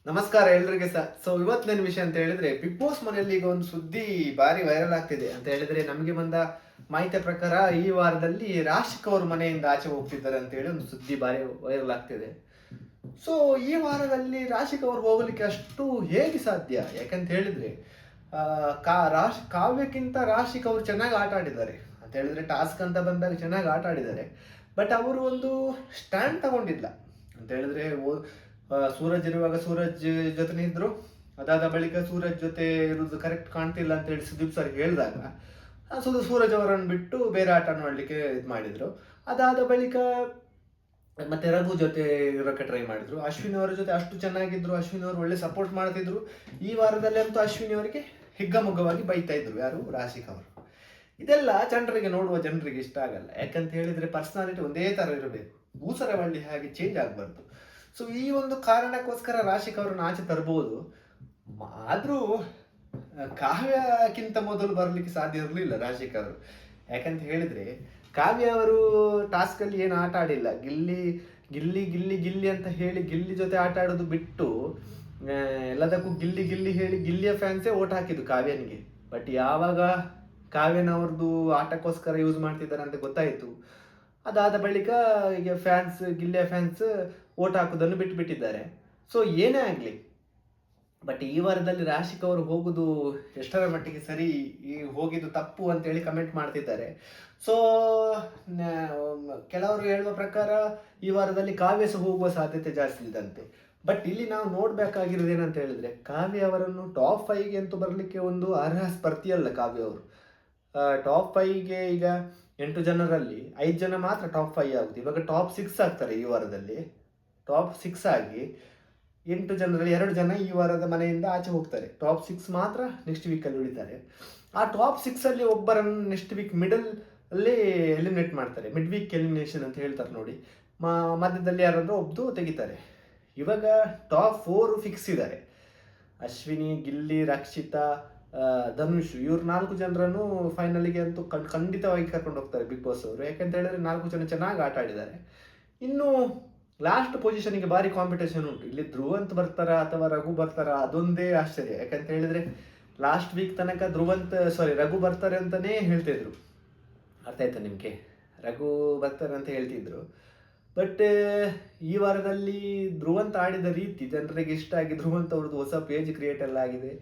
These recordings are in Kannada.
ನಮಸ್ಕಾರ ಎಲ್ರಿಗೆ ಸಹ. ಇವತ್ತಿನ ವಿಷಯ ಅಂತ ಹೇಳಿದ್ರೆ, ಬಿಗ್ ಬಾಸ್ ಮನೆಯಲ್ಲಿ ಈಗ ಒಂದು ಸುದ್ದಿ ಭಾರಿ ವೈರಲ್ ಆಗ್ತಿದೆ. ಅಂತ ಹೇಳಿದ್ರೆ, ನಮಗೆ ಬಂದ ಮಾಹಿತಿಯ ಪ್ರಕಾರ ಈ ವಾರದಲ್ಲಿ ರಾಶಿಕ್ ಅವ್ರ ಮನೆಯಿಂದ ಆಚೆ ಹೋಗ್ತಿದ್ದಾರೆ ಅಂತ ಹೇಳಿ ಒಂದು ಸುದ್ದಿ ಭಾರಿ ವೈರಲ್ ಆಗ್ತಿದೆ. ಸೊ ಈ ವಾರದಲ್ಲಿ ರಾಶಿಕ್ ಅವ್ರು ಹೋಗ್ಲಿಕ್ಕೆ ಅಷ್ಟು ಹೇಗೆ ಸಾಧ್ಯ? ಯಾಕಂತ ಹೇಳಿದ್ರೆ ಕಾವ್ಯಕ್ಕಿಂತ ರಾಶಿಕ್ ಅವರು ಚೆನ್ನಾಗಿ ಆಟ ಆಡಿದ್ದಾರೆ. ಅಂತ ಹೇಳಿದ್ರೆ ಟಾಸ್ಕ್ ಅಂತ ಬಂದಾಗ ಚೆನ್ನಾಗಿ ಆಟ ಆಡಿದ್ದಾರೆ. ಬಟ್ ಅವರು ಒಂದು ಸ್ಟ್ಯಾಂಡ್ ತಗೊಂಡಿಲ್ಲ. ಅಂತ ಹೇಳಿದ್ರೆ ಸೂರಜ್ ಇರುವಾಗ ಸೂರಜ್ ಜೊತೆ ಇದ್ರು, ಅದಾದ ಬಳಿಕ ಸೂರಜ್ ಜೊತೆ ಇರುವುದು ಕರೆಕ್ಟ್ ಕಾಣ್ತಿಲ್ಲ ಅಂತ ಹೇಳಿ ಸುದೀಪ್ ಸರ್ ಹೇಳಿದಾಗ ಸೂರಜ್ ಅವರನ್ನು ಬಿಟ್ಟು ಬೇರೆ ಆಟ ಆಡಲಿಕ್ಕೆ ಇದು ಮಾಡಿದ್ರು. ಅದಾದ ಬಳಿಕ ಮತ್ತೆ ರಘು ಜೊತೆ ಇರೋಕೆ ಟ್ರೈ ಮಾಡಿದ್ರು. ಅಶ್ವಿನಿ ಅವರ ಜೊತೆ ಅಷ್ಟು ಚೆನ್ನಾಗಿದ್ರು, ಅಶ್ವಿನಿ ಅವರು ಒಳ್ಳೆ ಸಪೋರ್ಟ್ ಮಾಡ್ತಿದ್ರು. ಈ ವಾರದಲ್ಲಿ ಅಂತೂ ಅಶ್ವಿನಿ ಅವರಿಗೆ ಹಿಗ್ಗಮುಗ್ಗವಾಗಿ ಬೈತಾ ಇದ್ರು ಯಾರು, ರಾಶಿಕ್ ಅವರು. ಇದೆಲ್ಲ ನೋಡುವ ಜನರಿಗೆ ಇಷ್ಟ ಆಗಲ್ಲ. ಯಾಕಂತ ಹೇಳಿದ್ರೆ ಪರ್ಸನಾಲಿಟಿ ಒಂದೇ ತರ ಇರಬೇಕು, ಬಳ್ಳಿ ಹಾಗೆ ಚೇಂಜ್ ಆಗಬಾರ್ದು. ಸೊ ಈ ಒಂದು ಕಾರಣಕ್ಕೋಸ್ಕರ ರಾಶಿಕ್ ಅವರನ್ನು ಆಚೆ ತರಬಹುದು. ಆದ್ರೂ ಕಾವ್ಯಕ್ಕಿಂತ ಮೊದಲು ಬರ್ಲಿಕ್ಕೆ ಸಾಧ್ಯ ಇರಲಿಲ್ಲ ರಾಶಿಕ್ ಅವರು. ಯಾಕಂತ ಹೇಳಿದ್ರೆ ಕಾವ್ಯ ಅವರು ಟಾಸ್ಕ್ ಅಲ್ಲಿ ಏನು ಆಟ ಆಡಿಲ್ಲ. ಗಿಲ್ಲಿ ಗಿಲ್ಲಿ ಗಿಲ್ಲಿ ಗಿಲ್ಲಿ ಅಂತ ಹೇಳಿ ಗಿಲ್ಲಿ ಜೊತೆ ಆಟ ಆಡೋದು ಬಿಟ್ಟು ಎಲ್ಲದಕ್ಕೂ ಗಿಲ್ಲಿ ಗಿಲ್ಲಿ ಹೇಳಿ ಗಿಲ್ಲಿಯ ಫ್ಯಾನ್ಸೇ ಓಟ್ ಹಾಕಿದ್ದು ಕಾವ್ಯನಿಗೆ. ಬಟ್ ಯಾವಾಗ ಕಾವ್ಯನವ್ರದ್ದು ಆಟಕ್ಕೋಸ್ಕರ ಯೂಸ್ ಮಾಡ್ತಿದ್ದಾರೆ ಅಂತ ಗೊತ್ತಾಯ್ತು, ಅದಾದ ಬಳಿಕ ಈಗ ಗಿಲ್ಲಿಯ ಫ್ಯಾನ್ಸ್ ಓಟ್ ಹಾಕೋದನ್ನು ಬಿಟ್ಟಿದ್ದಾರೆ. ಸೊ ಏನೇ ಆಗಲಿ, ಬಟ್ ಈ ವಾರದಲ್ಲಿ ರಾಶಿಕ್ ಅವರು ಹೋಗುದು ಎಷ್ಟರ ಮಟ್ಟಿಗೆ ಸರಿ, ಈ ಹೋಗಿದ್ದು ತಪ್ಪು ಅಂತೇಳಿ ಕಮೆಂಟ್ ಮಾಡ್ತಿದ್ದಾರೆ. ಸೊ ಕೆಲವರು ಹೇಳುವ ಪ್ರಕಾರ ಈ ವಾರದಲ್ಲಿ ಕಾವ್ಯ ಸಹ ಹೋಗುವ ಸಾಧ್ಯತೆ ಜಾಸ್ತಿ ಇದಂತೆ. ಬಟ್ ಇಲ್ಲಿ ನಾವು ನೋಡ್ಬೇಕಾಗಿರೋದು ಏನಂತ ಹೇಳಿದ್ರೆ, ಕಾವ್ಯ ಅವರನ್ನು ಟಾಪ್ 5ಗೆ ಅಂತೂ ಬರಲಿಕ್ಕೆ ಒಂದು ಅರ್ಹ ಸ್ಪರ್ಧಿಯಲ್ಲ ಕಾವ್ಯ ಅವರು. ಟಾಪ್ 5ಗೆ ಈಗ 8 ಜನರಲ್ಲಿ 5 ಜನ ಮಾತ್ರ ಟಾಪ್ 5 ಆಗುತ್ತೆ. ಇವಾಗ ಟಾಪ್ 6 ಆಗ್ತಾರೆ ಈ ವಾರದಲ್ಲಿ. ಟಾಪ್ 6 ಆಗಿ 8 ಜನರಲ್ಲಿ 2 ಜನ ಈ ವಾರದ ಮನೆಯಿಂದ ಆಚೆ ಹೋಗ್ತಾರೆ. ಟಾಪ್ 6 ಮಾತ್ರ ನೆಕ್ಸ್ಟ್ ವೀಕಲ್ಲಿ ಉಳಿತಾರೆ. ಆ ಟಾಪ್ 6 ಅಲ್ಲಿ ಒಬ್ಬರನ್ನು ನೆಕ್ಸ್ಟ್ ವೀಕ್ ಮಿಡಲ್ ಅಲ್ಲಿ ಎಲಿಮಿನೇಟ್ ಮಾಡ್ತಾರೆ. ಮಿಡ್ ವೀಕ್ ಎಲಿಮಿನೇಷನ್ ಅಂತ ಹೇಳ್ತಾರೆ ನೋಡಿ. ಮಧ್ಯದಲ್ಲಿ ಯಾರಾದರೂ ಒಬ್ದು ತೆಗಿತಾರೆ. ಇವಾಗ ಟಾಪ್ 4 ಫಿಕ್ಸ್ ಇದ್ದಾರೆ. ಅಶ್ವಿನಿ, ಗಿಲ್ಲಿ, ರಕ್ಷಿತಾ, ಧನುಷ್, ಇವ್ರು 4 ಜನರನ್ನು ಫೈನಲಿಗೆ ಅಂತೂ ಖಂಡಿತವಾಗಿ ಕರ್ಕೊಂಡು ಹೋಗ್ತಾರೆ ಬಿಗ್ ಬಾಸ್ ಅವರು. ಯಾಕಂತ ಹೇಳಿದ್ರೆ 4 ಜನ ಚೆನ್ನಾಗಿ ಆಟ ಆಡಿದ್ದಾರೆ. ಇನ್ನು ಲಾಸ್ಟ್ ಪೊಸಿಷನ್ಗೆ ಭಾರಿ ಕಾಂಪಿಟೇಷನ್ ಉಂಟು. ಇಲ್ಲಿ ಧ್ರುವಂತ್ ಬರ್ತಾರ ಅಥವಾ ರಘು ಬರ್ತಾರ, ಅದೊಂದೇ ಆಶ್ಚರ್ಯ. ಯಾಕಂತ ಹೇಳಿದ್ರೆ ಲಾಸ್ಟ್ ವೀಕ್ ತನಕ ರಘು ಬರ್ತಾರೆ ಅಂತಾನೇ ಹೇಳ್ತಿದ್ರು. ಅರ್ಥ ಆಯ್ತಾ ನಿಮಗೆ? ರಘು ಬರ್ತಾರೆ ಅಂತ ಹೇಳ್ತಿದ್ರು. ಬಟ್ ಈ ವಾರದಲ್ಲಿ ಧ್ರುವಂತ್ ಆಡಿದ ರೀತಿ ಜನರಿಗೆ ಇಷ್ಟ ಆಗಿ ಧ್ರುವಂತ್ ಅವ್ರದ್ದು ಹೊಸ ಪೇಜ್ ಕ್ರಿಯೇಟ್ ಎಲ್ಲ ಆಗಿದೆ.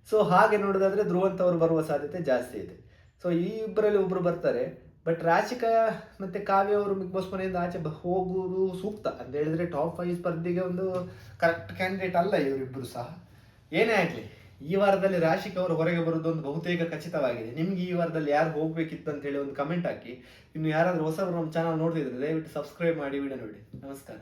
ಸೊ ಹಾಗೆ ನೋಡೋದಾದ್ರೆ ಧ್ರುವಂತ್ ಅವರು ಬರುವ ಸಾಧ್ಯತೆ ಜಾಸ್ತಿ ಇದೆ. ಸೊ ಈ ಇಬ್ಬರಲ್ಲಿ ಒಬ್ರು ಬರ್ತಾರೆ. ಬಟ್ ರಾಶಿಕಾ ಮತ್ತೆ ಕಾವ್ಯ ಅವರು ಬಿಗ್ ಬಾಸ್ ಮನೆಯಿಂದ ಆಚೆ ಹೋಗುವುದು ಸೂಕ್ತ. ಅಂತ ಹೇಳಿದ್ರೆ ಟಾಪ್ 5 ಸ್ಪರ್ಧೆಗೆ ಒಂದು ಕರೆಕ್ಟ್ ಕ್ಯಾಂಡಿಡೇಟ್ ಅಲ್ಲ ಇವರಿಬ್ಬರು ಸಹ. ಏನೇ ಆಗಲಿ, ಈ ವಾರದಲ್ಲಿ ರಾಶಿಕ್ ಅವರು ಹೊರಗೆ ಬರೋದು ಒಂದು ಬಹುತೇಕ ಖಚಿತವಾಗಿದೆ. ನಿಮ್ಗೆ ಈ ವಾರದಲ್ಲಿ ಯಾರು ಹೋಗ್ಬೇಕಿತ್ತು ಅಂತ ಹೇಳಿ ಒಂದು ಕಮೆಂಟ್ ಹಾಕಿ. ಇನ್ನು ಯಾರಾದರೂ ಹೊಸಬರು ನಮ್ಮ ಚಾನಲ್ ನೋಡ್ತಿದ್ರೆ ದಯವಿಟ್ಟು ಸಬ್ಸ್ಕ್ರೈಬ್ ಮಾಡಿ ವಿಡಿಯೋ ನೋಡಿ. ನಮಸ್ಕಾರ.